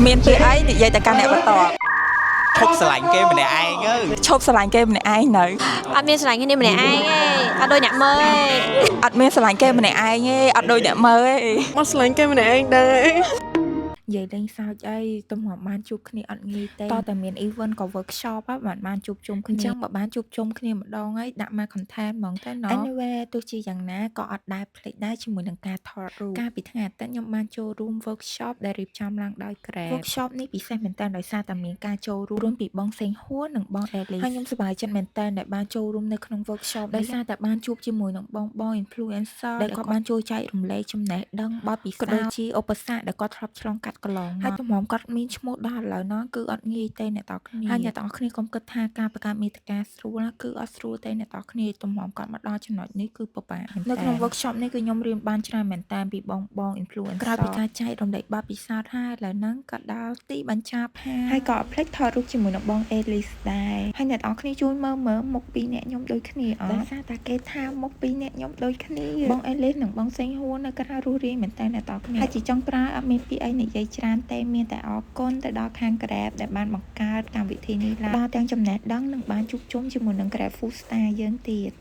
មានពីអីនិយាយតែកាន់អ្នកបន្តឈប់ស្រឡាញ់គេម្នាក់ឯងទៅឈប់ស្រឡាញ់គេម្នាក់ឯងនៅអត់មានស្រឡាញ់គ្នាម្នាក់ឯងទេអត់ដូចអ្នកមើលទេអត់មានស្រឡាញ់គេម្នាក់ឯងទេអត់ដូចអ្នកមើលទេមកស្រឡាញ់គេម្នាក់ឯងដែរនិយាយលេងសើចអីទំហំបានជួបគ្នាអត់ងាយទេតតែមាន event ក៏ workshop បានជួបជុំគ្នាអញ្ចឹងបើបានជួបជុំគ្នាម្ដងហើយដាក់មក content ហ្មងទៅណោះ Anyway ទោះជាយ៉ាងណាក៏អត់ដែលភ្លេចដែរជាមួយនឹងការថតរូបកាលពីថ្ងៃអាទិត្យខ្ញុំបានចូលរួម workshop ដែលរៀបចំឡើងដោយ Grab workshop នេះពិសេសមែនតើដោយសារតែមានការចូលរួមពីបងសេងហួរនិងបង Ellie ហើយខ្ញុំសប្បាយចិត្តមែនតើដែលបានចូលរួមនៅក្នុង workshop ដោយសារតែបានជួបជាមួយនឹងបង influencer ដែលគាត់បានចូលចែករំលែកចំណេះដឹងបទពិសោធន៍ក៏ដូចជាឧបសគ្គដែលគាត់ធ្លាប់ឆ្លងកាត់កន្លងមកហើយទំហំគាត់មានឈ្មោះដល់ឥឡូវណាគឺអត់ងាយទេអ្នកទាំងគ្នាហើយអ្នកទាំងគ្នាកុំគិតថាការបង្កើតមាតិកាស្រួលណាគឺអត់ស្រួលទេអ្នកទាំងគ្នាទំហំគាត់មកដល់ចំណុចនេះគឺពិបាកនៅក្នុង workshop នេះគឺខ្ញុំរៀនបានច្រើនមែនតើពីបង influencer ក្រៅពីការចែករំលែកបទពិសោធន៍ហើយឥឡូវហ្នឹងក៏ដល់ទីបញ្ចប់ហើយក៏អត់ភ្លេចថតរូបជាមួយនឹងបង Elise ដែរហើយអ្នកទាំងគ្នាជួយមើលមុខពីរអ្នកខ្ញុំដូចគ្នាអត់ដោយសារតែគេថាមុខពីរអ្នកខ្ញុំដូចគ្នាបង Elise និងបងសេងហួរនៅក្រៅរស់រាយមែនតើអ្នកទាំងគ្នាហើយជាចុងក្រោយអត់មានពីអីនិយាយច្រើនទេមានតែអរគុណទៅដល់ខាង Grab ដែលបានបង្កើតកម្មវិធីនេះឡើងដល់ទាំងចំណេះដឹងនិងបានជួបជុំជាមួយនឹង Grab Food Star យើងទៀត